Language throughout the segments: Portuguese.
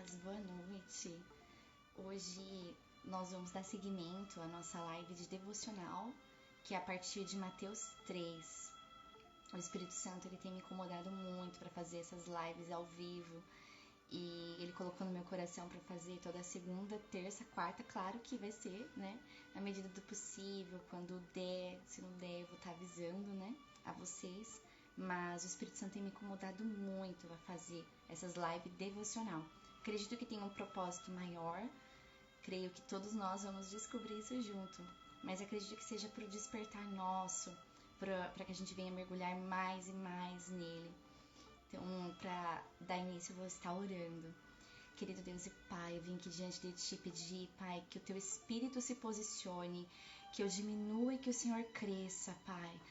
paz, boa noite. Hoje nós vamos dar seguimento à nossa live de devocional, que é a partir de Mateus 3. O Espírito Santo ele tem me incomodado muito para fazer essas lives ao vivo e ele colocou no meu coração para fazer toda segunda, terça, quarta. Claro que vai ser, né, na medida do possível, quando der. Se não der, eu vou estar avisando, né, a vocês. Mas o Espírito Santo tem me incomodado muito a fazer essas lives devocional. Acredito que tem um propósito maior, creio que todos nós vamos descobrir isso junto, mas acredito que seja para o despertar nosso, para que a gente venha mergulhar mais e mais nele. Então, para dar início, eu vou estar orando. Querido Deus e Pai, eu vim aqui diante de Ti pedir, Pai, que o Teu Espírito se posicione, que eu diminua e que o Senhor cresça, Pai.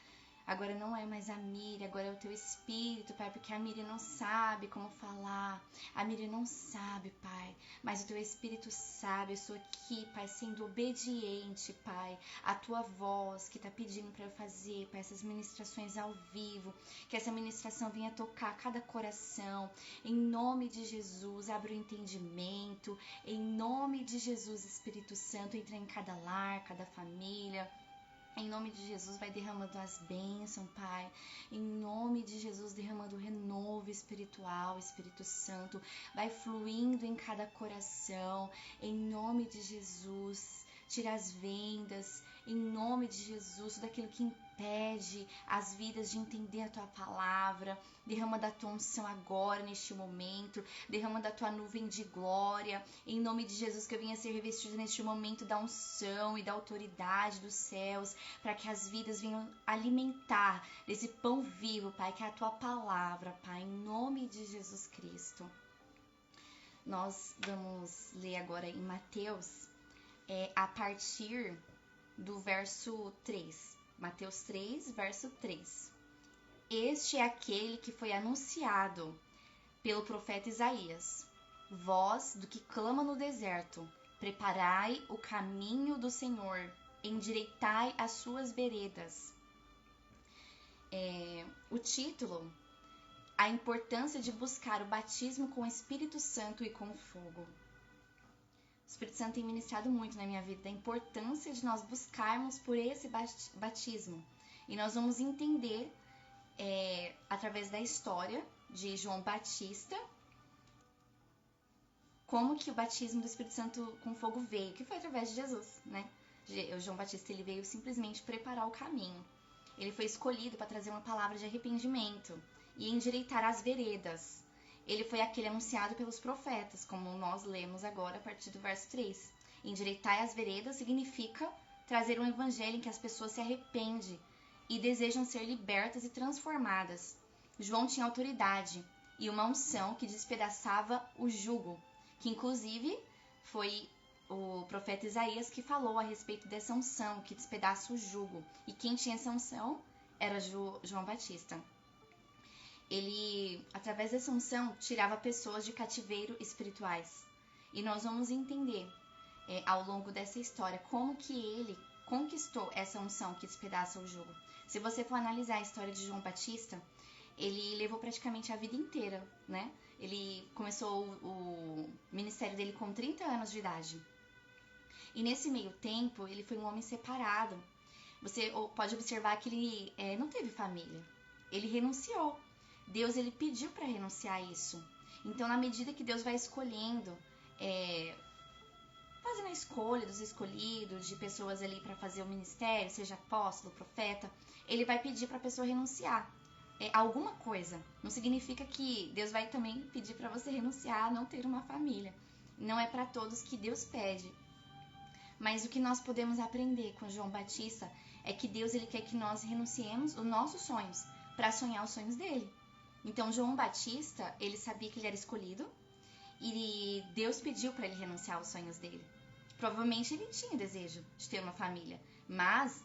Agora não é mais a Miriam, agora é o Teu Espírito, Pai, porque a Miriam não sabe como falar, a Miriam não sabe, Pai, mas o Teu Espírito sabe. Eu estou aqui, Pai, sendo obediente, Pai, à Tua voz que está pedindo para eu fazer, Pai, essas ministrações ao vivo, que essa ministração venha tocar cada coração, em nome de Jesus. Abre o entendimento, em nome de Jesus. Espírito Santo, entra em cada lar, cada família. Em nome de Jesus, vai derramando as bênçãos, Pai. Em nome de Jesus, derramando o renovo espiritual, Espírito Santo. Vai fluindo em cada coração. Em nome de Jesus, tira as vendas. Em nome de Jesus, tudo aquilo que impede as vidas de entender a Tua palavra. Derrama da Tua unção agora, neste momento. Derrama da Tua nuvem de glória. Em nome de Jesus, que eu venha ser revestido neste momento da unção e da autoridade dos céus, para que as vidas venham alimentar desse pão vivo, Pai, que é a Tua palavra, Pai, em nome de Jesus Cristo. Nós vamos ler agora em Mateus, a partir do verso 3. Mateus 3, verso 3. Este é aquele que foi anunciado pelo profeta Isaías. Voz do que clama no deserto, preparai o caminho do Senhor, endireitai as suas veredas. O título: a importância de buscar o batismo com o Espírito Santo e com fogo. O Espírito Santo tem ministrado muito na minha vida a importância de nós buscarmos por esse batismo. E nós vamos entender, através da história de João Batista, como que o batismo do Espírito Santo com fogo veio, que foi através de Jesus, né? O João Batista, ele veio simplesmente preparar o caminho. Ele foi escolhido para trazer uma palavra de arrependimento e endireitar as veredas. Ele foi aquele anunciado pelos profetas, como nós lemos agora a partir do verso 3. Endireitar as veredas significa trazer um evangelho em que as pessoas se arrependem e desejam ser libertas e transformadas. João tinha autoridade e uma unção que despedaçava o jugo, que inclusive foi o profeta Isaías que falou a respeito dessa unção que despedaça o jugo. E quem tinha essa unção era João Batista. Ele, através dessa unção, tirava pessoas de cativeiro espirituais. E nós vamos entender ao longo dessa história como que ele conquistou essa unção que despedaça o jugo. Se você for analisar a história de João Batista, ele levou praticamente a vida inteira, né? Ele começou o ministério dele com 30 anos de idade. E nesse meio tempo, ele foi um homem separado. Você pode observar que ele não teve família. Ele renunciou. Deus, ele pediu para renunciar a isso. Então, na medida que Deus vai escolhendo, fazendo a escolha dos escolhidos, de pessoas ali para fazer o ministério, seja apóstolo, profeta, ele vai pedir para a pessoa renunciar alguma coisa. Não significa que Deus vai também pedir para você renunciar a não ter uma família. Não é para todos que Deus pede. Mas o que nós podemos aprender com João Batista é que Deus, ele quer que nós renunciemos os nossos sonhos para sonhar os sonhos dele. Então, João Batista, ele sabia que ele era escolhido e Deus pediu para ele renunciar aos sonhos dele. Provavelmente ele tinha desejo de ter uma família, mas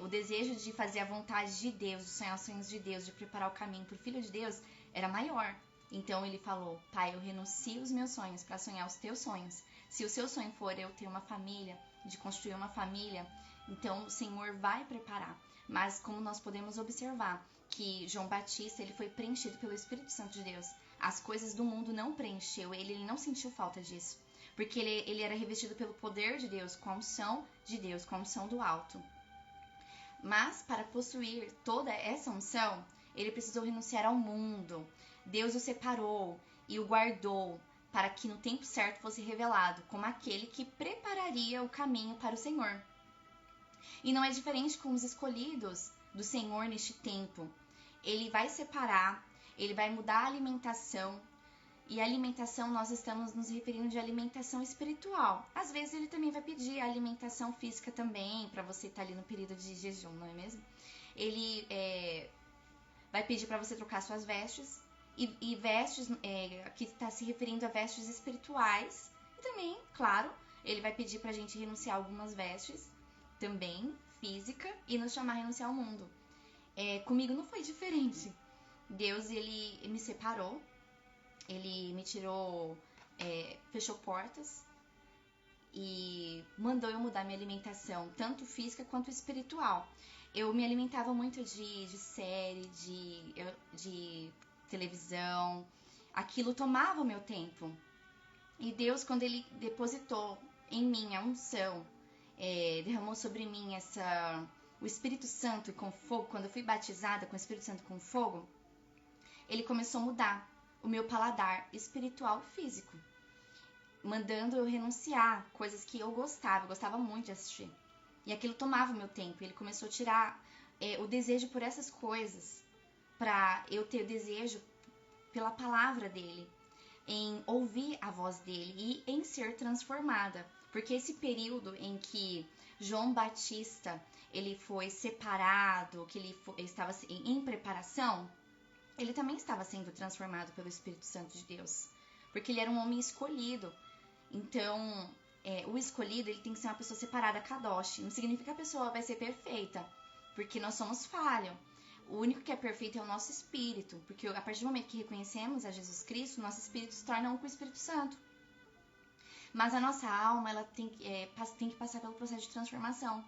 o desejo de fazer a vontade de Deus, de sonhar os sonhos de Deus, de preparar o caminho para o Filho de Deus, era maior. Então ele falou: Pai, eu renuncio os meus sonhos para sonhar os teus sonhos. Se o seu sonho for eu ter uma família, de construir uma família, então o Senhor vai preparar. Mas como nós podemos observar que João Batista, ele foi preenchido pelo Espírito Santo de Deus, As coisas do mundo não preencheu ele não sentiu falta disso. Porque ele era revestido pelo poder de Deus, com a unção de Deus, com a unção do alto. Mas, para possuir toda essa unção, ele precisou renunciar ao mundo. Deus o separou e o guardou para que no tempo certo fosse revelado como aquele que prepararia o caminho para o Senhor. E não é diferente com os escolhidos do Senhor neste tempo. Ele vai separar, ele vai mudar a alimentação. E a alimentação, nós estamos nos referindo de alimentação espiritual. Às vezes ele também vai pedir alimentação física também, para você estar ali no período de jejum, não é mesmo? Ele vai pedir para você trocar suas vestes. E vestes, aqui está se referindo a vestes espirituais. E também, claro, ele vai pedir para a gente renunciar a algumas vestes, também física, e nos chamar a renunciar ao mundo. Comigo não foi diferente. Deus, ele me separou. Ele me tirou, fechou portas e mandou eu mudar minha alimentação, tanto física quanto espiritual. Eu me alimentava muito de série, de televisão. Aquilo tomava o meu tempo. E Deus, quando ele depositou em mim a unção, derramou sobre mim o Espírito Santo com fogo, quando eu fui batizada com o Espírito Santo com fogo, ele começou a mudar o meu paladar espiritual e físico, mandando eu renunciar coisas que eu gostava muito de assistir. E aquilo tomava o meu tempo. Ele começou a tirar o desejo por essas coisas, para eu ter desejo pela palavra dele, em ouvir a voz dele e em ser transformada. Porque esse período em que João Batista ele foi separado, que ele estava em preparação, ele também estava sendo transformado pelo Espírito Santo de Deus. Porque ele era um homem escolhido. Então, o escolhido ele tem que ser uma pessoa separada, kadosh. Não significa que a pessoa vai ser perfeita, porque nós somos falhos. O único que é perfeito é o nosso espírito. Porque a partir do momento que reconhecemos a Jesus Cristo, nosso espírito se torna um com o Espírito Santo. Mas a nossa alma ela tem que passar pelo processo de transformação.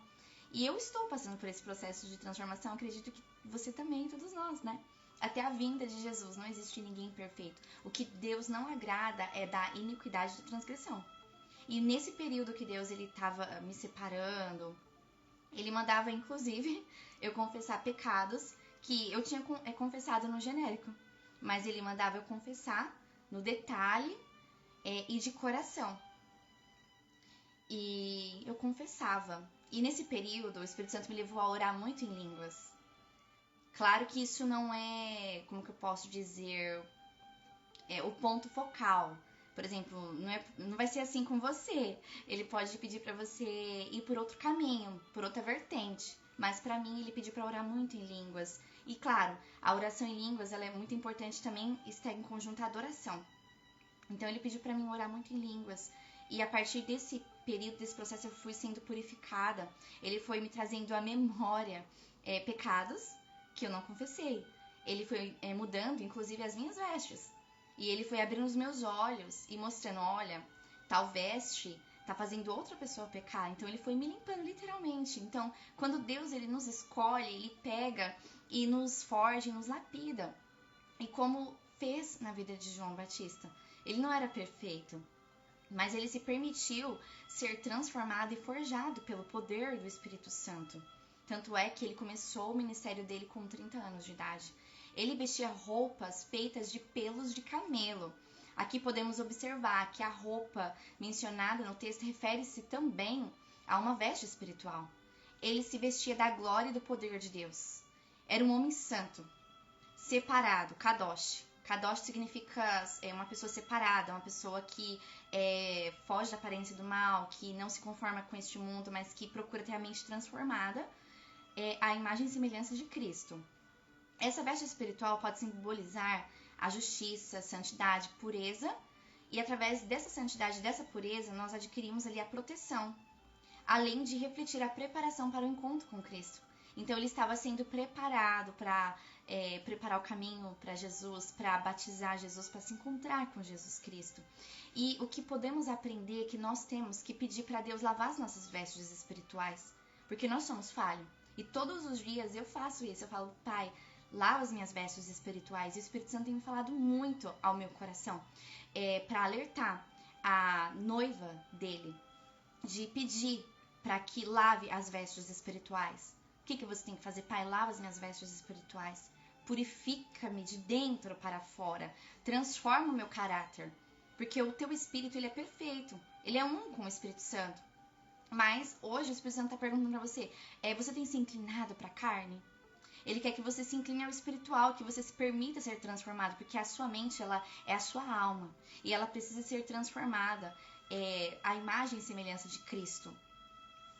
E eu estou passando por esse processo de transformação. Acredito que você também, todos nós, né? Até a vinda de Jesus, não existe ninguém perfeito. O que Deus não agrada é da iniquidade da transgressão. E nesse período que Deus estava me separando, ele mandava, inclusive, eu confessar pecados que eu tinha confessado no genérico. Mas ele mandava eu confessar no detalhe e de coração. E eu confessava. E nesse período, o Espírito Santo me levou a orar muito em línguas. Claro que isso não é, como que eu posso dizer, o ponto focal. Por exemplo, não vai ser assim com você. Ele pode pedir para você ir por outro caminho, por outra vertente. Mas para mim, ele pediu para orar muito em línguas. E claro, a oração em línguas ela é muito importante também, está em conjunto à adoração. Então ele pediu para mim orar muito em línguas. E a partir desse período, desse processo, eu fui sendo purificada. Ele foi me trazendo à memória pecados que eu não confessei. Ele foi mudando, inclusive, as minhas vestes. E ele foi abrindo os meus olhos e mostrando, olha, tal veste tá fazendo outra pessoa pecar. Então, ele foi me limpando, literalmente. Então, quando Deus ele nos escolhe, ele pega e nos forja, e nos lapida. E como fez na vida de João Batista. Ele não era perfeito, mas ele se permitiu ser transformado e forjado pelo poder do Espírito Santo. Tanto é que ele começou o ministério dele com 30 anos de idade. Ele vestia roupas feitas de pelos de camelo. Aqui podemos observar que a roupa mencionada no texto refere-se também a uma veste espiritual. Ele se vestia da glória e do poder de Deus. Era um homem santo, separado, kadosh. Kadosh significa uma pessoa separada, uma pessoa que foge da aparência do mal, que não se conforma com este mundo, mas que procura ter a mente transformada à imagem e semelhança de Cristo. Essa veste espiritual pode simbolizar a justiça, santidade, pureza, e através dessa santidade, dessa pureza, nós adquirimos ali a proteção, além de refletir a preparação para o encontro com Cristo. Então ele estava sendo preparado para preparar o caminho para Jesus, para batizar Jesus, para se encontrar com Jesus Cristo. E o que podemos aprender é que nós temos que pedir para Deus lavar as nossas vestes espirituais, porque nós somos falhos. E todos os dias eu faço isso, eu falo, Pai, lava as minhas vestes espirituais. E o Espírito Santo tem me falado muito ao meu coração, para alertar a noiva dele, de pedir para que lave as vestes espirituais. O que você tem que fazer? Pai, lava as minhas vestes espirituais. Purifica-me de dentro para fora. Transforma o meu caráter. Porque o teu espírito, ele é perfeito. Ele é um com o Espírito Santo. Mas hoje o Espírito Santo está perguntando para você, você tem se inclinado para a carne? Ele quer que você se incline ao espiritual, que você se permita ser transformado, porque a sua mente, ela é a sua alma. E ela precisa ser transformada à imagem e semelhança de Cristo.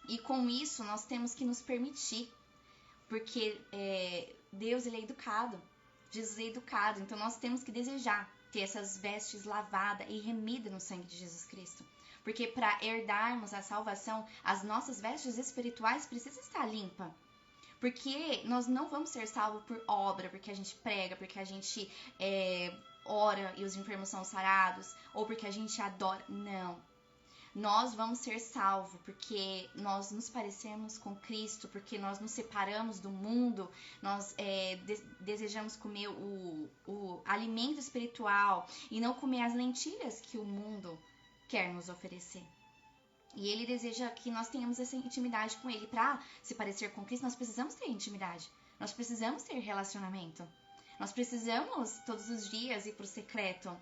E com isso, nós temos que nos permitir. Porque Deus, ele é educado. Jesus é educado. Então, nós temos que desejar ter essas vestes lavadas e remidas no sangue de Jesus Cristo. Porque para herdarmos a salvação, as nossas vestes espirituais precisam estar limpas. Porque nós não vamos ser salvos por obra, porque a gente prega, porque a gente ora e os enfermos são sarados, ou porque a gente adora. Não. Nós vamos ser salvos porque nós nos parecemos com Cristo, porque nós nos separamos do mundo, nós desejamos comer o alimento espiritual e não comer as lentilhas que o mundo quer nos oferecer. E ele deseja que nós tenhamos essa intimidade com ele. Para se parecer com Cristo, nós precisamos ter intimidade. Nós precisamos ter relacionamento. Nós precisamos, todos os dias, ir para o secreto.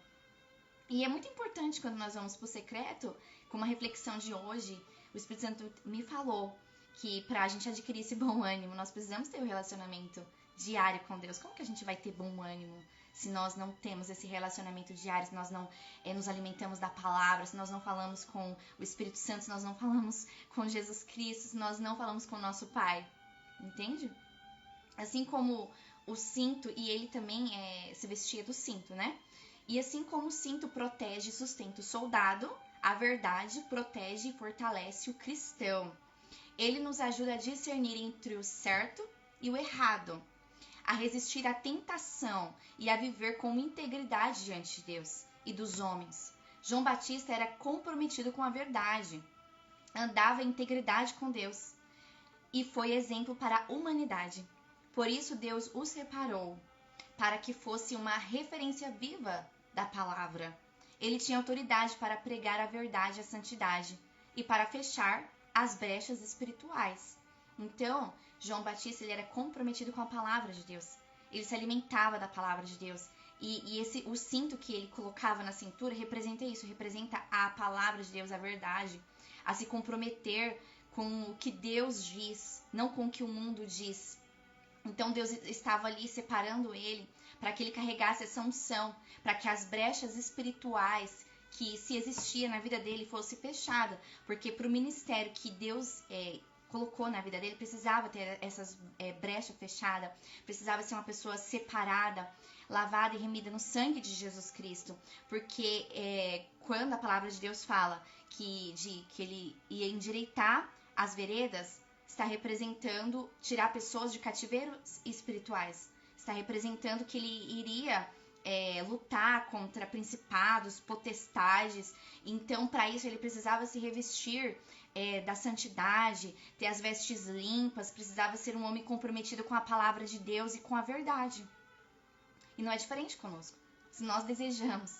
E é muito importante quando nós vamos para o secreto, com uma reflexão de hoje, o Espírito Santo me falou que para a gente adquirir esse bom ânimo, nós precisamos ter um relacionamento diário com Deus. Como que a gente vai ter bom ânimo se nós não temos esse relacionamento diário, se nós não nos alimentamos da palavra, se nós não falamos com o Espírito Santo, se nós não falamos com Jesus Cristo, se nós não falamos com o nosso Pai? Entende? Assim como o cinto, e ele também se vestia do cinto, né? E assim como o cinto protege e sustenta o soldado, a verdade protege e fortalece o cristão. Ele nos ajuda a discernir entre o certo e o errado, a resistir à tentação e a viver com integridade diante de Deus e dos homens. João Batista era comprometido com a verdade, andava em integridade com Deus e foi exemplo para a humanidade. Por isso Deus o separou, para que fosse uma referência viva da palavra. Ele tinha autoridade para pregar a verdade e a santidade e para fechar as brechas espirituais. Então, João Batista, ele era comprometido com a palavra de Deus. Ele se alimentava da palavra de Deus. E o cinto que ele colocava na cintura representa isso, representa a palavra de Deus, a verdade, a se comprometer com o que Deus diz, não com o que o mundo diz. Então Deus estava ali separando ele para que ele carregasse essa unção, para que as brechas espirituais que se existia na vida dele fosse fechada, porque para o ministério que Deus colocou na vida dele, precisava ter essas brechas fechadas, precisava ser uma pessoa separada, lavada e remida no sangue de Jesus Cristo, porque quando a palavra de Deus fala que ele ia endireitar as veredas, está representando tirar pessoas de cativeiros espirituais, está representando que ele iria lutar contra principados, potestades. Então, para isso, ele precisava se revestir da santidade, ter as vestes limpas, precisava ser um homem comprometido com a palavra de Deus e com a verdade. E não é diferente conosco. Se nós desejamos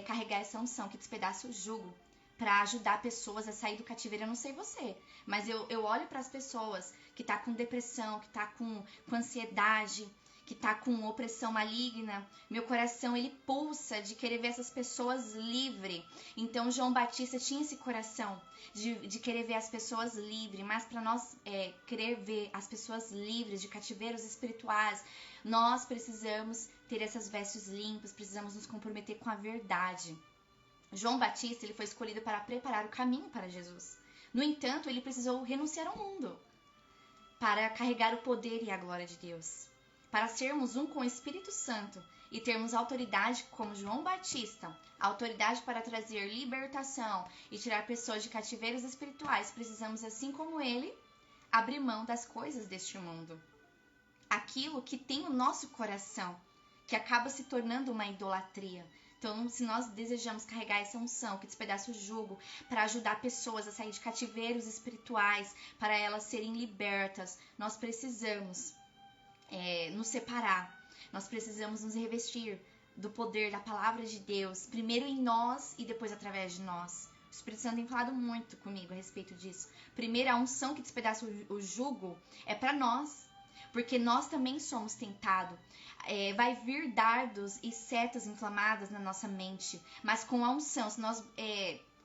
carregar essa unção que despedaça o jugo para ajudar pessoas a sair do cativeiro, eu não sei você, mas eu olho para as pessoas que tá com depressão, que tá com ansiedade, que tá com opressão maligna, meu coração ele pulsa de querer ver essas pessoas livres. Então João Batista tinha esse coração de querer ver as pessoas livres, mas para nós querer ver as pessoas livres de cativeiros espirituais, nós precisamos ter essas vestes limpas, precisamos nos comprometer com a verdade. João Batista ele foi escolhido para preparar o caminho para Jesus. No entanto, ele precisou renunciar ao mundo para carregar o poder e a glória de Deus. Para sermos um com o Espírito Santo e termos autoridade como João Batista, autoridade para trazer libertação e tirar pessoas de cativeiros espirituais, precisamos, assim como ele, abrir mão das coisas deste mundo. Aquilo que tem o nosso coração, que acaba se tornando uma idolatria. Então, se nós desejamos carregar essa unção que despedaça o jugo para ajudar pessoas a sair de cativeiros espirituais, para elas serem libertas, nós precisamos nos separar. Nós precisamos nos revestir do poder da palavra de Deus, primeiro em nós e depois através de nós. O Espírito Santo tem falado muito comigo a respeito disso. Primeiro, a unção que despedaça o jugo é para nós, porque nós também somos tentados. Vai vir dardos e setas inflamadas na nossa mente, mas com a unção, se nós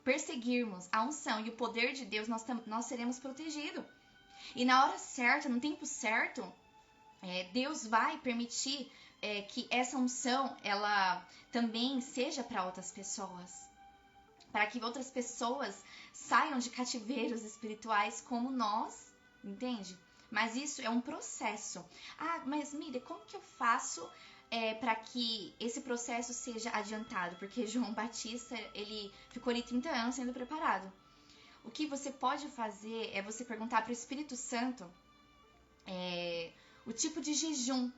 perseguirmos a unção e o poder de Deus, nós seremos protegidos. E na hora certa, no tempo certo, Deus vai permitir que essa unção ela também seja para outras pessoas, para que outras pessoas saiam de cativeiros espirituais como nós, entende? Mas isso é um processo. Mas Miriam, como que eu faço para que esse processo seja adiantado? Porque João Batista, ele ficou ali 30 anos sendo preparado. O que você pode fazer é você perguntar para o Espírito Santo o tipo de jejum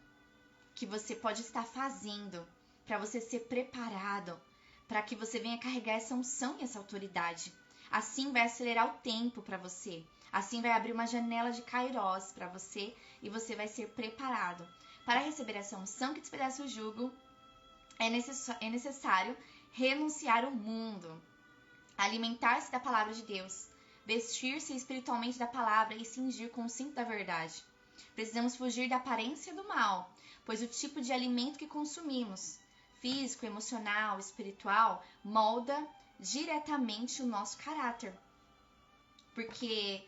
que você pode estar fazendo para você ser preparado, para que você venha carregar essa unção e essa autoridade. Assim vai acelerar o tempo para você. Assim vai abrir uma janela de Kairos para você e você vai ser preparado. Para receber essa unção que despedaça o jugo, é necessário renunciar ao mundo, alimentar-se da palavra de Deus, vestir-se espiritualmente da palavra e cingir com o cinto da verdade. Precisamos fugir da aparência do mal, pois o tipo de alimento que consumimos, físico, emocional, espiritual, molda diretamente o nosso caráter. Porque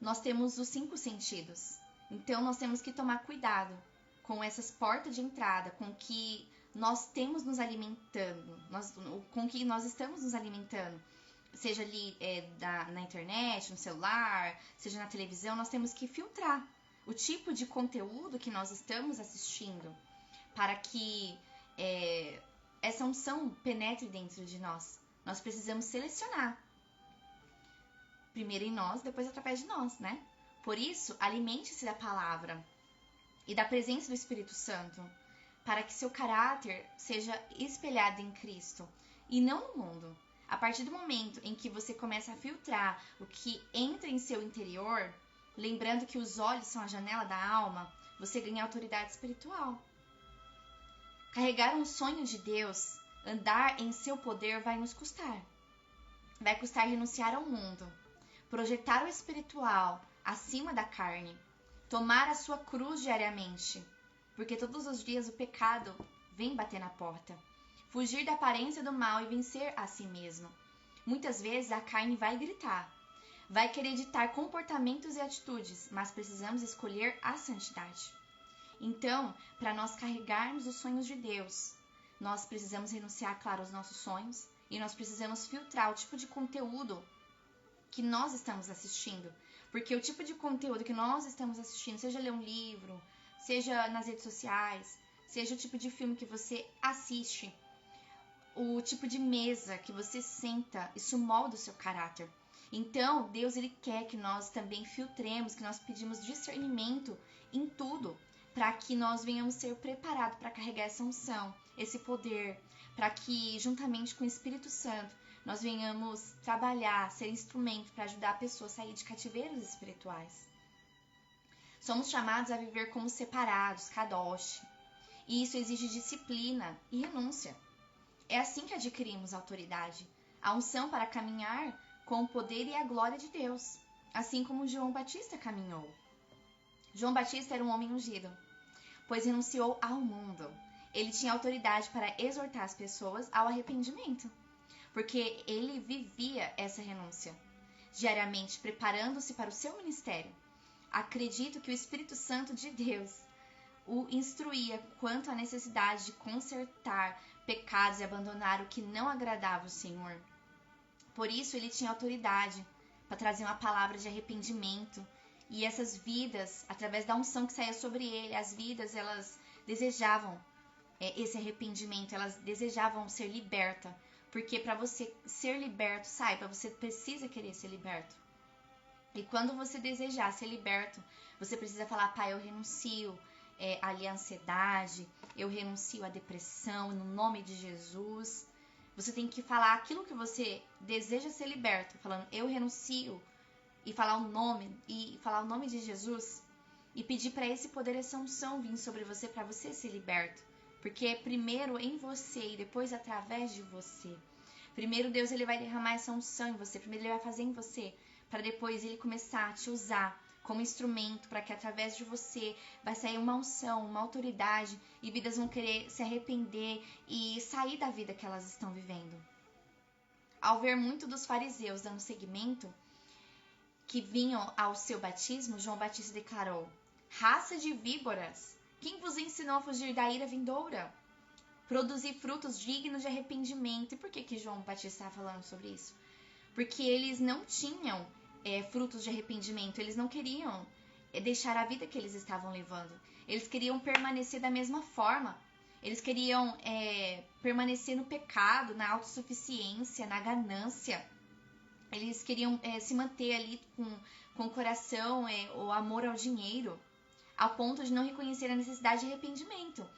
nós temos os 5 sentidos. Então, nós temos que tomar cuidado com essas portas de entrada, com que nós temos nos alimentando, com que nós estamos nos alimentando. Seja ali na internet, no celular, seja na televisão, nós temos que filtrar o tipo de conteúdo que nós estamos assistindo para que essa unção penetre dentro de nós. Nós precisamos selecionar. Primeiro em nós, depois através de nós, né? Por isso, alimente-se da palavra e da presença do Espírito Santo, para que seu caráter seja espelhado em Cristo e não no mundo. A partir do momento em que você começa a filtrar o que entra em seu interior, lembrando que os olhos são a janela da alma, você ganha autoridade espiritual. Carregar um sonho de Deus, andar em seu poder vai nos custar. Vai custar renunciar ao mundo, projetar o espiritual acima da carne, tomar a sua cruz diariamente, porque todos os dias o pecado vem bater na porta. Fugir da aparência do mal e vencer a si mesmo. Muitas vezes a carne vai gritar, vai querer ditar comportamentos e atitudes, mas precisamos escolher a santidade. Então, para nós carregarmos os sonhos de Deus, nós precisamos renunciar, claro, aos nossos sonhos e nós precisamos filtrar o tipo de conteúdo que nós estamos assistindo. Porque o tipo de conteúdo que nós estamos assistindo, seja ler um livro, seja nas redes sociais, seja o tipo de filme que você assiste, o tipo de mesa que você senta, isso molda o seu caráter. Então, Deus ele quer que nós também filtremos, que nós pedimos discernimento em tudo, para que nós venhamos ser preparados para carregar essa unção, esse poder, para que, juntamente com o Espírito Santo, nós venhamos trabalhar, ser instrumento para ajudar a pessoa a sair de cativeiros espirituais. Somos chamados a viver como separados, kadosh, e isso exige disciplina e renúncia. É assim que adquirimos autoridade, a unção para caminhar com o poder e a glória de Deus, assim como João Batista caminhou. João Batista era um homem ungido, pois renunciou ao mundo. Ele tinha autoridade para exortar as pessoas ao arrependimento, porque ele vivia essa renúncia, diariamente preparando-se para o seu ministério. Acredito que o Espírito Santo de Deus o instruía quanto à necessidade de consertar pecados e abandonar o que não agradava o Senhor. Por isso ele tinha autoridade para trazer uma palavra de arrependimento. E essas vidas, através da unção que saía sobre ele, as vidas, elas desejavam esse arrependimento, elas desejavam ser libertas. Porque para você ser liberto, saiba, você precisa querer ser liberto. E quando você desejar ser liberto, você precisa falar, Pai, eu renuncio ali à ansiedade, eu renuncio à depressão, no nome de Jesus. Você tem que falar aquilo que você deseja ser liberto, falando, eu renuncio, e falar o nome de Jesus. e pedir para esse poder, essa unção vir sobre você, para você ser liberto. Porque é primeiro em você e depois através de você. Primeiro Deus ele vai derramar essa unção em você, primeiro ele vai fazer em você, para depois ele começar a te usar como instrumento, para que através de você vai sair uma unção, uma autoridade, e vidas vão querer se arrepender e sair da vida que elas estão vivendo. Ao ver muito dos fariseus dando seguimento, que vinham ao seu batismo, João Batista declarou: raça de víboras, quem vos ensinou a fugir da ira vindoura? Produzir frutos dignos de arrependimento. E por que João Batista estava falando sobre isso? Porque eles não tinham frutos de arrependimento, eles não queriam deixar a vida que eles estavam levando. Eles queriam permanecer da mesma forma. Eles queriam permanecer no pecado, na autossuficiência, na ganância. Eles queriam se manter ali com o coração, o amor ao dinheiro, ao ponto de não reconhecer a necessidade de arrependimento.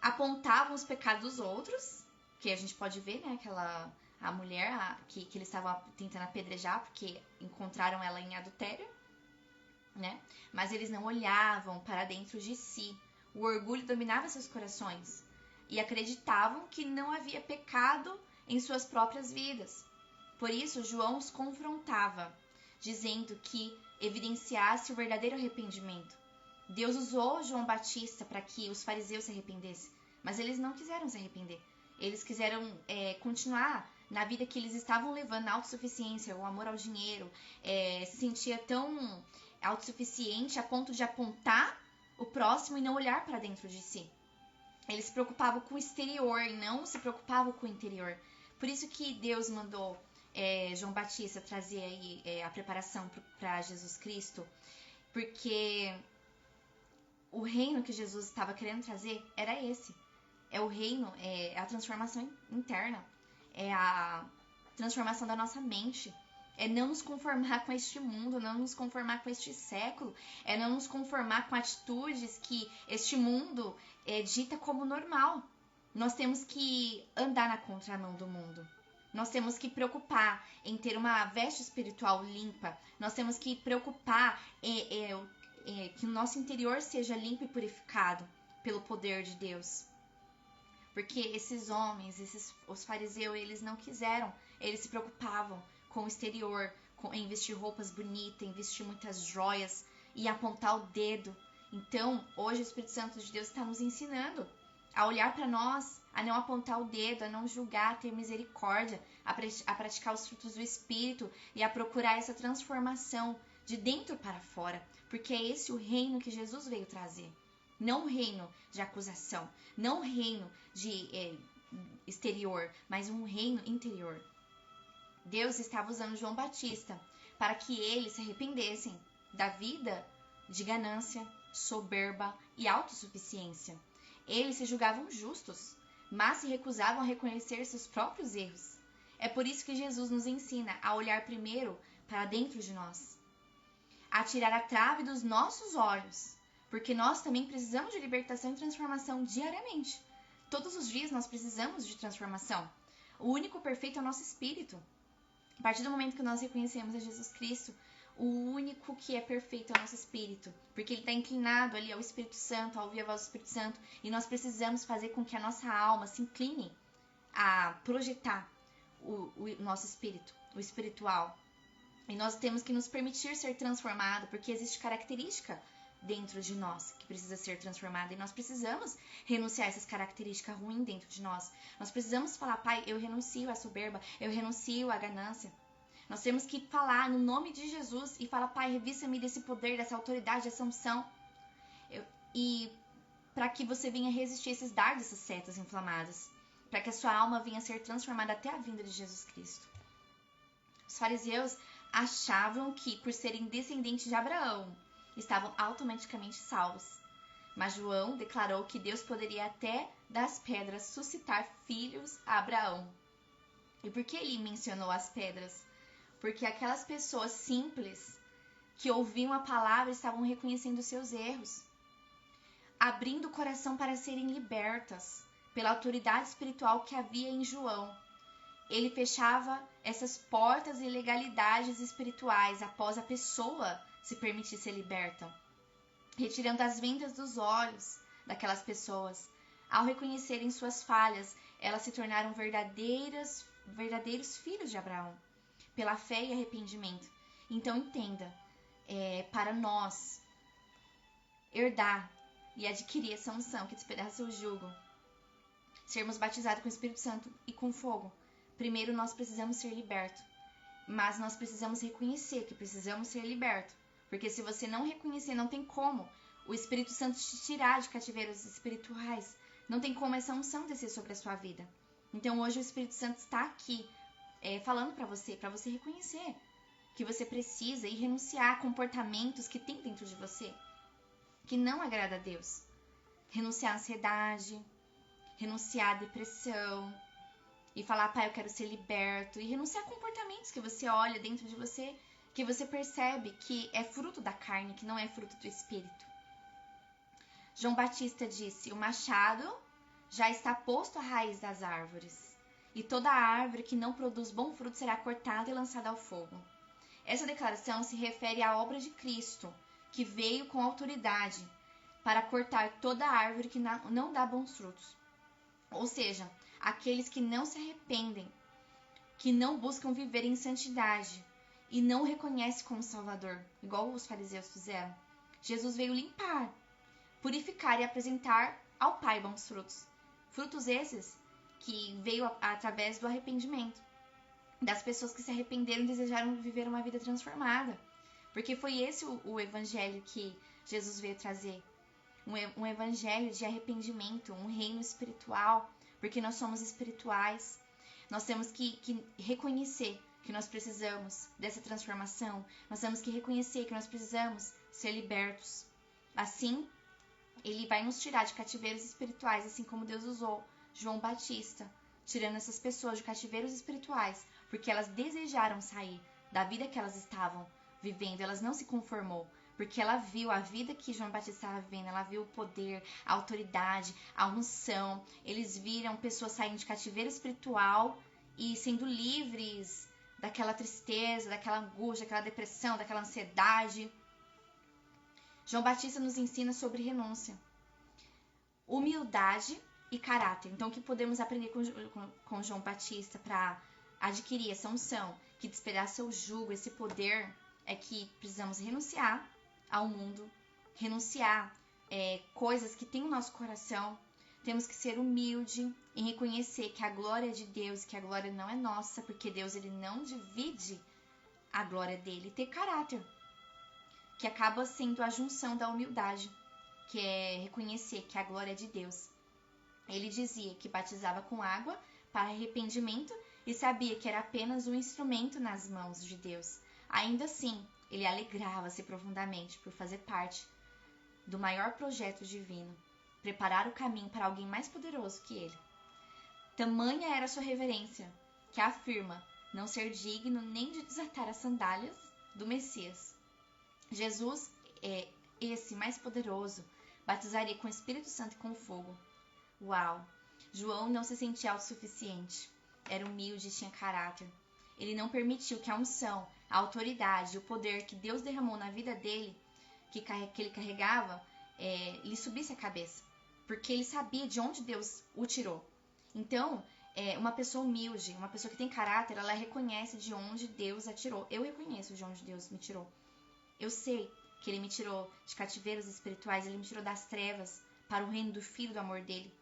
Apontavam os pecados dos outros, que a gente pode ver, né, a mulher que eles estavam tentando apedrejar, porque encontraram ela em adultério, né? Mas eles não olhavam para dentro de si. O orgulho dominava seus corações e acreditavam que não havia pecado em suas próprias vidas. Por isso, João os confrontava, dizendo que evidenciasse o verdadeiro arrependimento. Deus usou João Batista para que os fariseus se arrependessem, mas eles não quiseram se arrepender. Eles quiseram continuar na vida que eles estavam levando, na autossuficiência, o amor ao dinheiro, se sentia tão autossuficiente a ponto de apontar o próximo e não olhar para dentro de si. Eles se preocupavam com o exterior e não se preocupavam com o interior. Por isso que Deus mandou João Batista trazer aí a preparação para Jesus Cristo, porque o reino que Jesus estava querendo trazer era esse. É o reino, é a transformação interna, é a transformação da nossa mente, é não nos conformar com este mundo, não nos conformar com este século, é não nos conformar com atitudes que este mundo dita como normal. Nós temos que andar na contramão do mundo. Nós temos que preocupar em ter uma veste espiritual limpa. Nós temos que preocupar que o nosso interior seja limpo e purificado pelo poder de Deus. Porque esses homens, os fariseus, eles não quiseram, eles se preocupavam com o exterior, em vestir roupas bonitas, em vestir muitas joias e apontar o dedo. Então, hoje o Espírito Santo de Deus está nos ensinando a olhar para nós, a não apontar o dedo, a não julgar, a ter misericórdia, a praticar os frutos do Espírito e a procurar essa transformação de dentro para fora. Porque é esse o reino que Jesus veio trazer. Não um reino de acusação, não um reino de exterior, mas um reino interior. Deus estava usando João Batista para que eles se arrependessem da vida de ganância, soberba e autossuficiência. Eles se julgavam justos, mas se recusavam a reconhecer seus próprios erros. É por isso que Jesus nos ensina a olhar primeiro para dentro de nós, a tirar a trave dos nossos olhos, porque nós também precisamos de libertação e transformação diariamente. Todos os dias nós precisamos de transformação. O único perfeito é o nosso espírito. A partir do momento que nós reconhecemos a Jesus Cristo, o único que é perfeito é o nosso espírito, porque ele está inclinado ali ao Espírito Santo, ao ouvir a voz do Espírito Santo, e nós precisamos fazer com que a nossa alma se incline a projetar o nosso espírito, o espiritual. E nós temos que nos permitir ser transformado, porque existe característica dentro de nós que precisa ser transformada, e nós precisamos renunciar a essas características ruins dentro de nós. Nós precisamos falar: Pai, eu renuncio à soberba, eu renuncio à ganância. Nós temos que falar no nome de Jesus e falar: Pai, revista-me desse poder, dessa autoridade, dessa unção, e para que você venha resistir a esses dardos, essas setas inflamadas, para que a sua alma venha a ser transformada até a vinda de Jesus Cristo. Os fariseus achavam que, por serem descendentes de Abraão, estavam automaticamente salvos. Mas João declarou que Deus poderia até das pedras suscitar filhos a Abraão. E por que ele mencionou as pedras? Porque aquelas pessoas simples que ouviam a palavra estavam reconhecendo seus erros, abrindo o coração para serem libertas pela autoridade espiritual que havia em João. Ele fechava essas portas e ilegalidades espirituais após a pessoa se permitir ser liberta. retirando as vendas dos olhos daquelas pessoas. Ao reconhecerem suas falhas, elas se tornaram verdadeiros filhos de Abraão, pela fé e arrependimento. Então entenda, para nós herdar e adquirir essa unção que despedaça o jugo, sermos batizados com o Espírito Santo e com fogo, primeiro nós precisamos ser libertos. Mas nós precisamos reconhecer que precisamos ser libertos. Porque se você não reconhecer, não tem como o Espírito Santo te tirar de cativeiros espirituais. Não tem como essa unção descer sobre a sua vida. Então hoje o Espírito Santo está aqui falando para você reconhecer que você precisa e renunciar a comportamentos que tem dentro de você, que não agrada a Deus. Renunciar à ansiedade, renunciar à depressão, e falar, pai, eu quero ser liberto. E renunciar a comportamentos que você olha dentro de você, que você percebe que é fruto da carne, que não é fruto do Espírito. João Batista disse, o machado já está posto à raiz das árvores, e toda árvore que não produz bom fruto será cortada e lançada ao fogo. Essa declaração se refere à obra de Cristo, que veio com autoridade para cortar toda árvore que não dá bons frutos. Ou seja, aqueles que não se arrependem, que não buscam viver em santidade e não o reconhecem como Salvador, igual os fariseus fizeram. Jesus veio limpar, purificar e apresentar ao Pai bons frutos. Frutos esses que veio através do arrependimento, das pessoas que se arrependeram e desejaram viver uma vida transformada. Porque foi esse o evangelho que Jesus veio trazer. Um evangelho de arrependimento, um reino espiritual, porque nós somos espirituais. Nós temos que reconhecer que nós precisamos dessa transformação. Nós temos que reconhecer que nós precisamos ser libertos. Assim, ele vai nos tirar de cativeiros espirituais, assim como Deus usou João Batista, tirando essas pessoas de cativeiros espirituais, porque elas desejaram sair da vida que elas estavam vivendo. Elas não se conformou. Porque ela viu a vida que João Batista estava vivendo, ela viu o poder, a autoridade, a unção. Eles viram pessoas saindo de cativeiro espiritual e sendo livres daquela tristeza, daquela angústia, daquela depressão, daquela ansiedade. João Batista nos ensina sobre renúncia, humildade e caráter. Então, o que podemos aprender com João Batista para adquirir essa unção que despedaça o jugo, esse poder, é que precisamos renunciar ao mundo, renunciar coisas que tem no nosso coração. Temos que ser humilde em reconhecer que a glória é de Deus, que a glória não é nossa, porque Deus ele não divide a glória dele. Ter caráter, que acaba sendo a junção da humildade, que é reconhecer que a glória é de Deus. Ele dizia que batizava com água para arrependimento e sabia que era apenas um instrumento nas mãos de Deus. Ainda assim, ele alegrava-se profundamente por fazer parte do maior projeto divino, preparar o caminho para alguém mais poderoso que ele. Tamanha era sua reverência, que afirma não ser digno nem de desatar as sandálias do Messias. Jesus, esse mais poderoso, batizaria com o Espírito Santo e com fogo. Uau! João não se sentia autossuficiente, era humilde e tinha caráter. Ele não permitiu que a unção, a autoridade, o poder que Deus derramou na vida dele, que ele carregava, lhe subisse a cabeça. Porque ele sabia de onde Deus o tirou. Então, uma pessoa humilde, uma pessoa que tem caráter, ela reconhece de onde Deus a tirou. Eu reconheço de onde Deus me tirou. Eu sei que ele me tirou de cativeiros espirituais, ele me tirou das trevas para o reino do Filho do amor dele.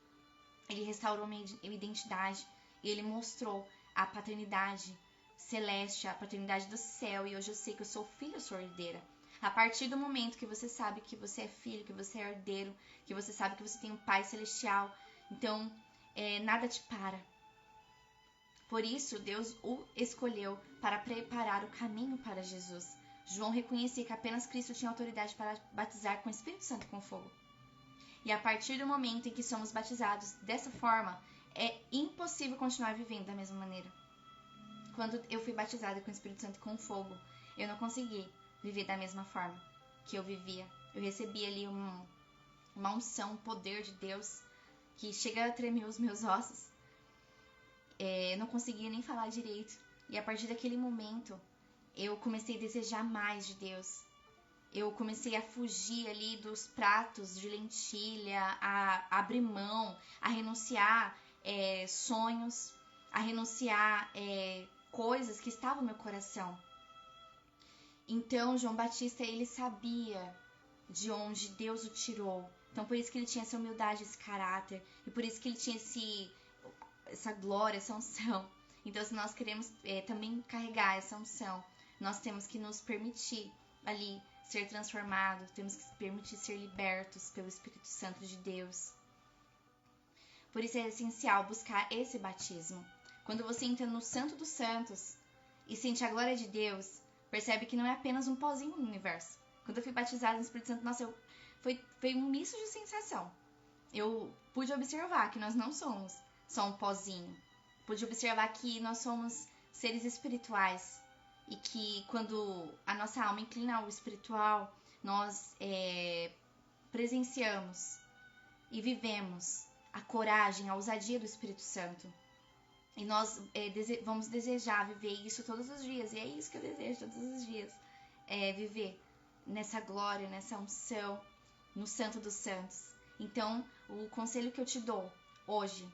Ele restaurou minha identidade e ele mostrou a paternidade celeste, a paternidade do céu, e hoje eu sei que eu sou filha, eu sou herdeira. A partir do momento que você sabe que você é filho, que você é herdeiro, que você sabe que você tem um Pai celestial, então nada te para. Por isso, Deus o escolheu para preparar o caminho para Jesus. João reconhecia que apenas Cristo tinha autoridade para batizar com o Espírito Santo e com fogo. E a partir do momento em que somos batizados dessa forma, é impossível continuar vivendo da mesma maneira. Quando eu fui batizada com o Espírito Santo e com fogo, eu não consegui viver da mesma forma que eu vivia. Eu recebi ali uma unção, um poder de Deus que chega a tremer os meus ossos. Eu não conseguia nem falar direito. E a partir daquele momento, eu comecei a desejar mais de Deus. eu comecei a fugir ali dos pratos de lentilha, a abrir mão, a renunciar sonhos, a renunciar coisas que estavam no meu coração. Então, João Batista, ele sabia de onde Deus o tirou. Então, por isso que ele tinha essa humildade, esse caráter, e por isso que ele tinha essa glória, essa unção. Então, se nós queremos também carregar essa unção, nós temos que nos permitir ali ser transformados, temos que permitir ser libertos pelo Espírito Santo de Deus. Por isso é essencial buscar esse batismo. Quando você entra no Santo dos Santos e sente a glória de Deus, percebe que não é apenas um pozinho no universo. Quando eu fui batizada no Espírito Santo, nossa, foi um misto de sensação. Eu pude observar que nós não somos só um pozinho. Pude observar que nós somos seres espirituais e que quando a nossa alma inclina ao espiritual, nós presenciamos e vivemos a coragem, a ousadia do Espírito Santo. E nós vamos desejar viver isso todos os dias. E é isso que eu desejo todos os dias. Viver nessa glória, nessa unção, no Santo dos Santos. Então, o conselho que eu te dou hoje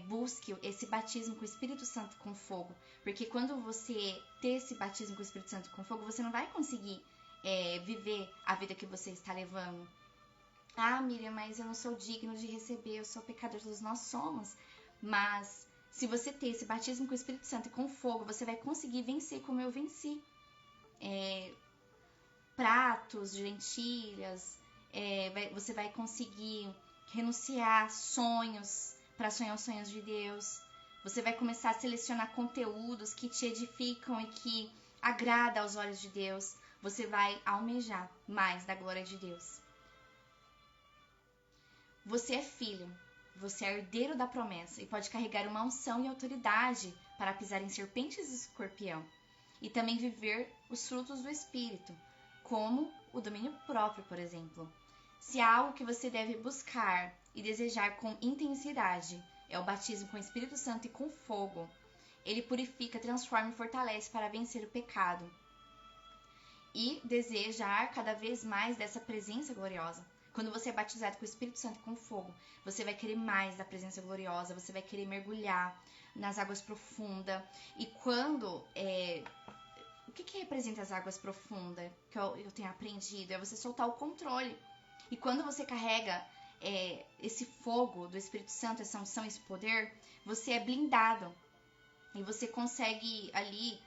busque esse batismo com o Espírito Santo com fogo. Porque quando você ter esse batismo com o Espírito Santo com fogo, você não vai conseguir viver a vida que você está levando. Ah, Miriam, mas eu não sou digno de receber, eu sou pecador, todos nós somos. Mas se você ter esse batismo com o Espírito Santo e com fogo, você vai conseguir vencer como eu venci. Pratos de lentilhas, você vai conseguir renunciar sonhos para sonhar os sonhos de Deus. Você vai começar a selecionar conteúdos que te edificam e que agradam aos olhos de Deus. Você vai almejar mais da glória de Deus. Você é filho, você é herdeiro da promessa e pode carregar uma unção e autoridade para pisar em serpentes e escorpião. E também viver os frutos do Espírito, como o domínio próprio, por exemplo. Se há algo que você deve buscar e desejar com intensidade, é o batismo com o Espírito Santo e com fogo. Ele purifica, transforma e fortalece para vencer o pecado. E desejar cada vez mais dessa presença gloriosa. Quando você é batizado com o Espírito Santo e com fogo, você vai querer mais da presença gloriosa, você vai querer mergulhar nas águas profundas. E quando... o que representa as águas profundas que eu tenho aprendido? É você soltar o controle. E quando você carrega esse fogo do Espírito Santo, essa unção, esse poder, você é blindado. E você consegue ali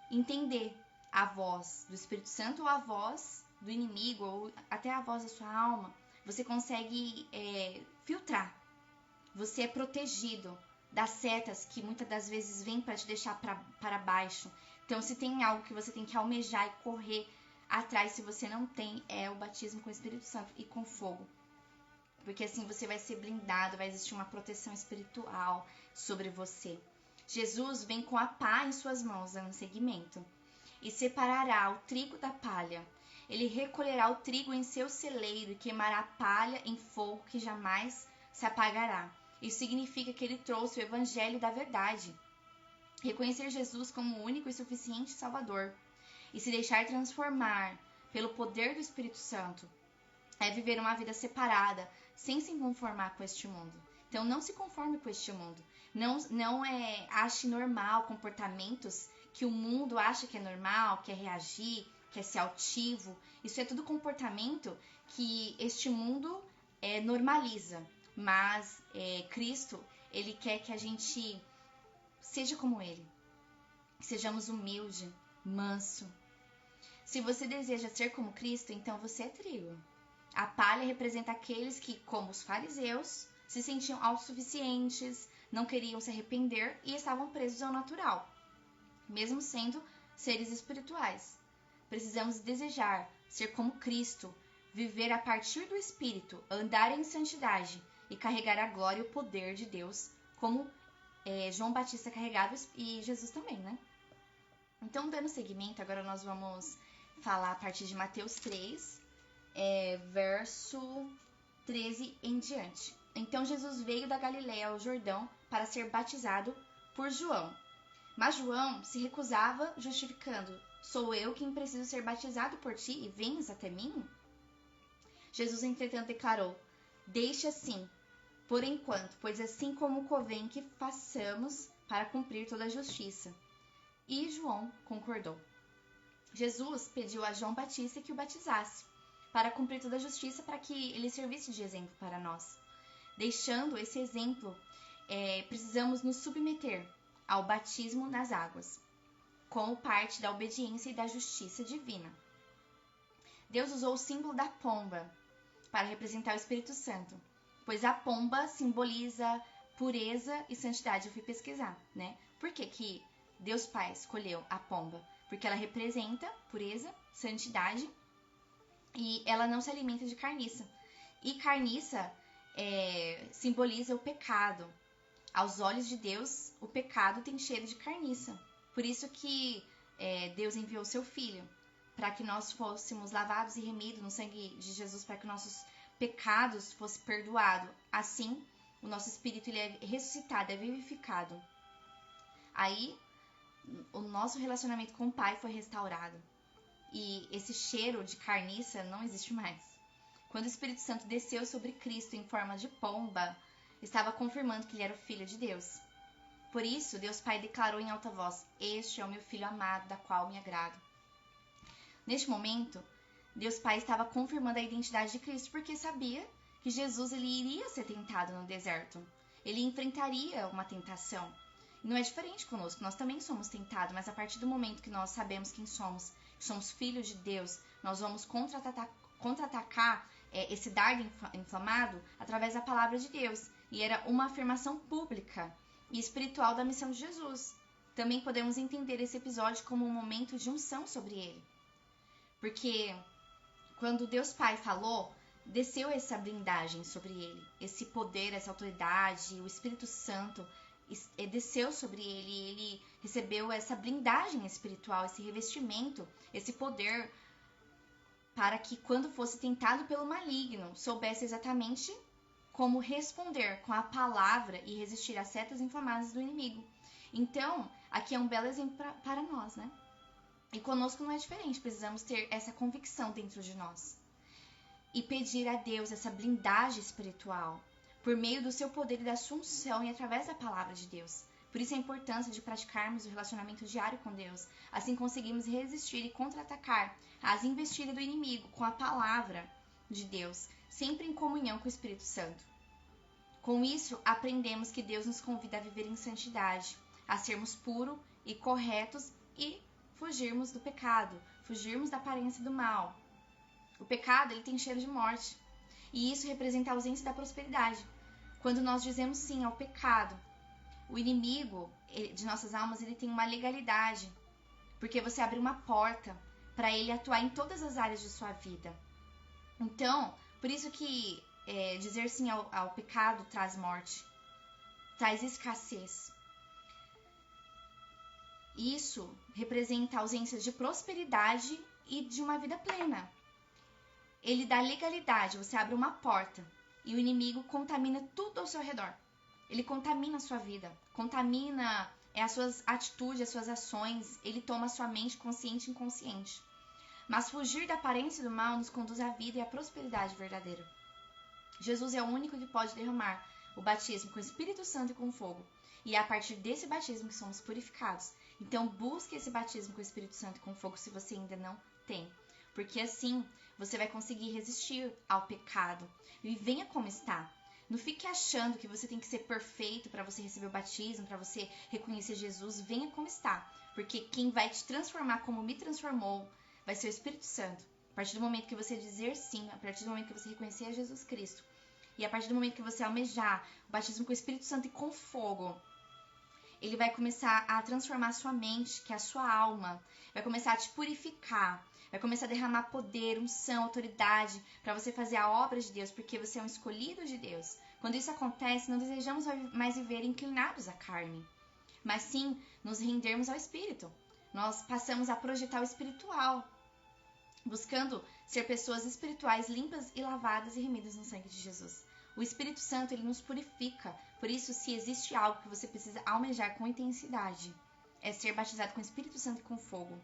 entender a voz do Espírito Santo ou a voz do inimigo, ou até a voz da sua alma. Você consegue filtrar. Você é protegido das setas que muitas das vezes vêm para te deixar para baixo. Então, se tem algo que você tem que almejar e correr atrás, se você não tem, é o batismo com o Espírito Santo e com fogo. Porque assim você vai ser blindado, vai existir uma proteção espiritual sobre você. Jesus vem com a pá em suas mãos, dando seguimento. E separará o trigo da palha. Ele recolherá o trigo em seu celeiro e queimará a palha em fogo que jamais se apagará. Isso significa que ele trouxe o evangelho da verdade. Reconhecer Jesus como o único e suficiente Salvador e se deixar transformar pelo poder do Espírito Santo é viver uma vida separada, sem se conformar com este mundo. Então não se conforme com este mundo. Não ache normal comportamentos que o mundo acha que é normal, que é reagir, que é ser altivo. Isso é tudo comportamento que este mundo normaliza. Mas Cristo, ele quer que a gente seja como ele. Que sejamos humildes, manso. Se você deseja ser como Cristo, então você é trigo. A palha representa aqueles que, como os fariseus, se sentiam autossuficientes, não queriam se arrepender e estavam presos ao natural, mesmo sendo seres espirituais. Precisamos desejar ser como Cristo, viver a partir do Espírito, andar em santidade e carregar a glória e o poder de Deus, como João Batista carregava e Jesus também, né? Então, dando seguimento, agora nós vamos falar a partir de Mateus 3, verso 13 em diante. Então, Jesus veio da Galiléia ao Jordão para ser batizado por João. Mas João se recusava, justificando: Sou eu quem preciso ser batizado por ti e vens até mim? Jesus, entretanto, declarou: deixe assim, por enquanto, pois assim como convém que façamos para cumprir toda a justiça. E João concordou. Jesus pediu a João Batista que o batizasse, para cumprir toda a justiça, para que ele servisse de exemplo para nós. Deixando esse exemplo, precisamos nos submeter ao batismo nas águas, como parte da obediência e da justiça divina. Deus usou o símbolo da pomba para representar o Espírito Santo, pois a pomba simboliza pureza e santidade. Eu fui pesquisar, né? Por que Deus Pai escolheu a pomba? Porque ela representa pureza, santidade, e ela não se alimenta de carniça. E carniça simboliza o pecado. Aos olhos de Deus, o pecado tem cheiro de carniça. Por isso que Deus enviou seu Filho, para que nós fôssemos lavados e remidos no sangue de Jesus, para que nossos pecados fossem perdoados. Assim, o nosso espírito ele é ressuscitado, é vivificado. Aí, o nosso relacionamento com o Pai foi restaurado. E esse cheiro de carniça não existe mais. Quando o Espírito Santo desceu sobre Cristo em forma de pomba, estava confirmando que ele era o Filho de Deus. Por isso, Deus Pai declarou em alta voz: este é o meu Filho amado, da qual me agrado. Neste momento, Deus Pai estava confirmando a identidade de Cristo, porque sabia que Jesus ele iria ser tentado no deserto. Ele enfrentaria uma tentação. E não é diferente conosco, nós também somos tentados, mas a partir do momento que nós sabemos quem somos, que somos filhos de Deus, nós vamos contra-atacar esse dardo inflamado através da palavra de Deus. E era uma afirmação pública e espiritual da missão de Jesus. Também podemos entender esse episódio como um momento de unção sobre ele. Porque quando Deus Pai falou, desceu essa blindagem sobre ele, esse poder, essa autoridade, o Espírito Santo desceu sobre ele, e ele recebeu essa blindagem espiritual, esse revestimento, esse poder, para que quando fosse tentado pelo maligno, soubesse exatamente como responder com a palavra e resistir às setas inflamadas do inimigo. Então, aqui é um belo exemplo para nós, né? E conosco não é diferente, precisamos ter essa convicção dentro de nós. E pedir a Deus essa blindagem espiritual, por meio do seu poder e da sua unção e através da palavra de Deus. Por isso a importância de praticarmos o relacionamento diário com Deus. Assim conseguimos resistir e contra-atacar as investidas do inimigo com a palavra de Deus, sempre em comunhão com o Espírito Santo. Com isso, aprendemos que Deus nos convida a viver em santidade, a sermos puros e corretos e fugirmos do pecado, fugirmos da aparência do mal. O pecado ele tem cheiro de morte, e isso representa a ausência da prosperidade. Quando nós dizemos sim ao pecado, o inimigo de nossas almas ele tem uma legalidade, porque você abre uma porta para ele atuar em todas as áreas de sua vida. Então, por isso que dizer sim ao pecado traz morte, traz escassez. Isso representa a ausência de prosperidade e de uma vida plena. Ele dá legalidade, você abre uma porta e o inimigo contamina tudo ao seu redor. Ele contamina a sua vida, contamina as suas atitudes, as suas ações, ele toma a sua mente consciente e inconsciente. Mas fugir da aparência do mal nos conduz à vida e à prosperidade verdadeira. Jesus é o único que pode derramar o batismo com o Espírito Santo e com fogo. E é a partir desse batismo que somos purificados. Então busque esse batismo com o Espírito Santo e com fogo se você ainda não tem. Porque assim você vai conseguir resistir ao pecado. E venha como está. Não fique achando que você tem que ser perfeito para você receber o batismo, para você reconhecer Jesus. Venha como está. Porque quem vai te transformar como me transformou vai ser o Espírito Santo. A partir do momento que você dizer sim, a partir do momento que você reconhecer a Jesus Cristo, e a partir do momento que você almejar o batismo com o Espírito Santo e com fogo, ele vai começar a transformar a sua mente, que é a sua alma, vai começar a te purificar, vai começar a derramar poder, unção, autoridade para você fazer a obra de Deus, porque você é um escolhido de Deus. Quando isso acontece, não desejamos mais viver inclinados à carne, mas sim nos rendermos ao Espírito. Nós passamos a projetar o espiritual, buscando ser pessoas espirituais limpas e lavadas e remidas no sangue de Jesus. O Espírito Santo, ele nos purifica. Por isso, se existe algo que você precisa almejar com intensidade, é ser batizado com o Espírito Santo e com fogo.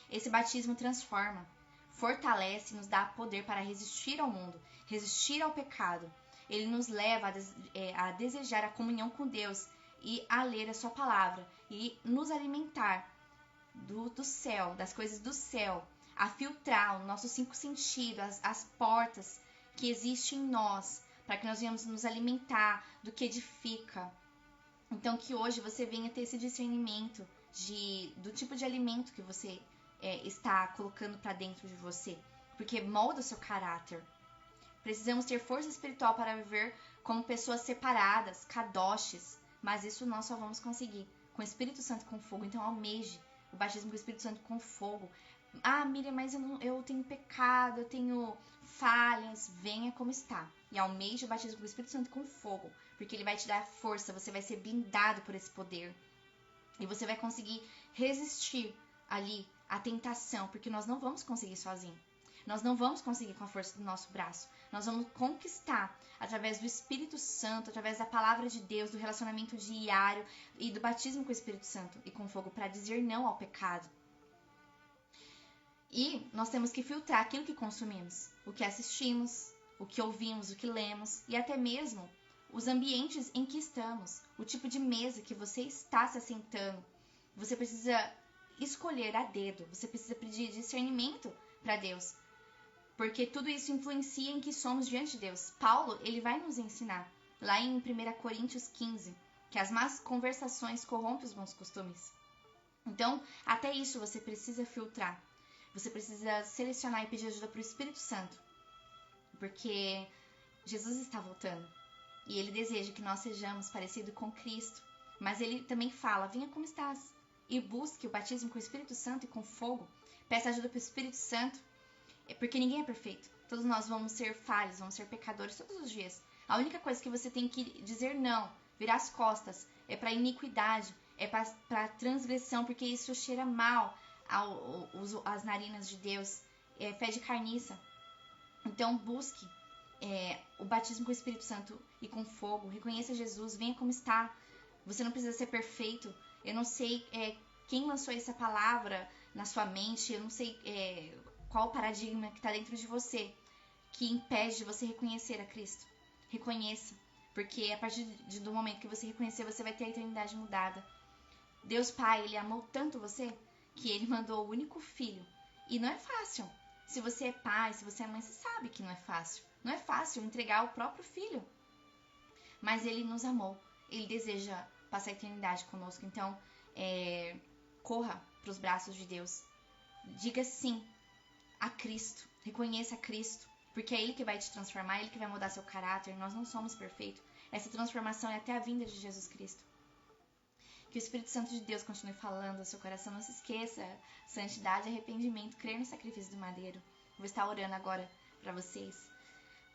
Esse batismo transforma, fortalece e nos dá poder para resistir ao mundo, resistir ao pecado. Ele nos leva a desejar a comunhão com Deus e a ler a sua palavra e nos alimentar do céu, das coisas do céu, a filtrar os nossos 5 sentidos, as portas que existem em nós, para que nós venhamos nos alimentar do que edifica. Então, que hoje você venha ter esse discernimento do tipo de alimento que você está colocando para dentro de você, porque molda o seu caráter. Precisamos ter força espiritual para viver como pessoas separadas, kadoshis, mas isso nós só vamos conseguir com o Espírito Santo e com fogo. Então, almeje o batismo com o Espírito Santo com fogo. Ah, Miriam, mas eu tenho pecado, eu tenho falhas. Venha como está e almeje o batismo com o Espírito Santo com fogo, porque ele vai te dar força, você vai ser blindado por esse poder e você vai conseguir resistir ali à tentação, porque nós não vamos conseguir sozinho. Nós não vamos conseguir com a força do nosso braço. Nós vamos conquistar através do Espírito Santo, através da palavra de Deus, do relacionamento diário e do batismo com o Espírito Santo e com fogo para dizer não ao pecado. E nós temos que filtrar aquilo que consumimos, o que assistimos, o que ouvimos, o que lemos e até mesmo os ambientes em que estamos, o tipo de mesa que você está se assentando. Você precisa escolher a dedo, você precisa pedir discernimento para Deus, porque tudo isso influencia em que somos diante de Deus. Paulo, ele vai nos ensinar, lá em 1 Coríntios 15, que as más conversações corrompem os bons costumes. Então, até isso você precisa filtrar. Você precisa selecionar e pedir ajuda para o Espírito Santo, porque Jesus está voltando e ele deseja que nós sejamos parecidos com Cristo, mas ele também fala, venha como estás, e busque o batismo com o Espírito Santo e com fogo. Peça ajuda para o Espírito Santo, porque ninguém é perfeito. Todos nós vamos ser falhos, vamos ser pecadores todos os dias. A única coisa que você tem que dizer não, virar as costas, é para iniquidade, é para transgressão, porque isso cheira mal às narinas de Deus, fede carniça. Então busque o batismo com o Espírito Santo e com fogo. Reconheça Jesus, venha como está. Você não precisa ser perfeito. Eu não sei quem lançou essa palavra na sua mente, eu não sei qual o paradigma que está dentro de você que impede de você reconhecer a Cristo. Reconheça, porque a partir do momento que você reconhecer, você vai ter a eternidade mudada. Deus Pai, Ele amou tanto você que Ele mandou o único filho. E não é fácil. Se você é pai, se você é mãe, você sabe que não é fácil. Não é fácil entregar o próprio filho. Mas Ele nos amou. Ele deseja passar a eternidade conosco. Então, corra para os braços de Deus. Diga sim a Cristo. Reconheça a Cristo. Porque é Ele que vai te transformar, é Ele que vai mudar seu caráter. Nós não somos perfeitos. Essa transformação é até a vinda de Jesus Cristo. Que o Espírito Santo de Deus continue falando ao seu coração. Não se esqueça. Santidade, arrependimento, crer no sacrifício do madeiro. Vou estar orando agora para vocês.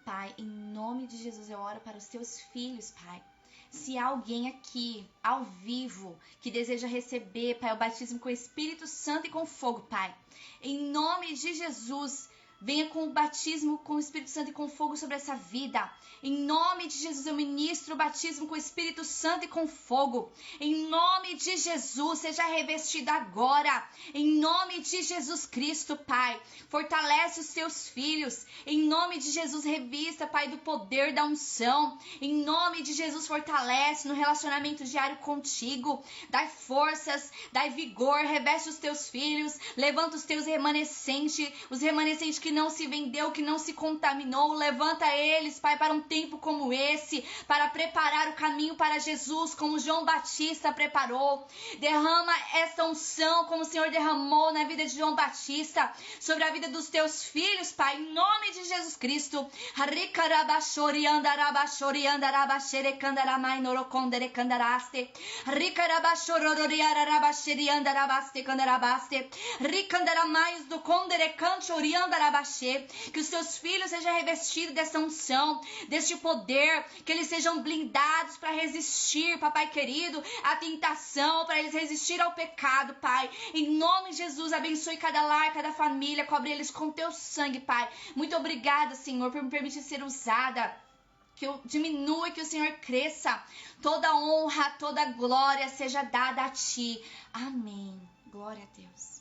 Pai, em nome de Jesus, eu oro para os teus filhos, Pai. Se há alguém aqui, ao vivo, que deseja receber, Pai, o batismo com o Espírito Santo e com fogo, Pai. Em nome de Jesus, venha com o batismo com o Espírito Santo e com fogo sobre essa vida. Em nome de Jesus, eu ministro o batismo com o Espírito Santo e com fogo. Em nome de Jesus, seja revestido agora. Em nome de Jesus Cristo, Pai. Fortalece os teus filhos. Em nome de Jesus, revista, Pai, do poder da unção. Em nome de Jesus, fortalece no relacionamento diário contigo. Dai forças, dai vigor, reveste os teus filhos. Levanta os teus remanescentes, os remanescentes que não se vendeu, que não se contaminou. Levanta eles, Pai, para um tempo como esse, para preparar o caminho para Jesus, como João Batista preparou. Derrama essa unção, como o Senhor derramou na vida de João Batista, sobre a vida dos teus filhos, Pai, em nome de Jesus Cristo. Que os seus filhos sejam revestidos dessa unção, deste poder, que eles sejam blindados para resistir, papai querido, à tentação, para eles resistir ao pecado, Pai. Em nome de Jesus, abençoe cada lar, cada família, cobre eles com teu sangue, Pai. Muito obrigada, Senhor, por me permitir ser usada. Que eu diminua e que o Senhor cresça. Toda honra, toda glória seja dada a Ti. Amém. Glória a Deus.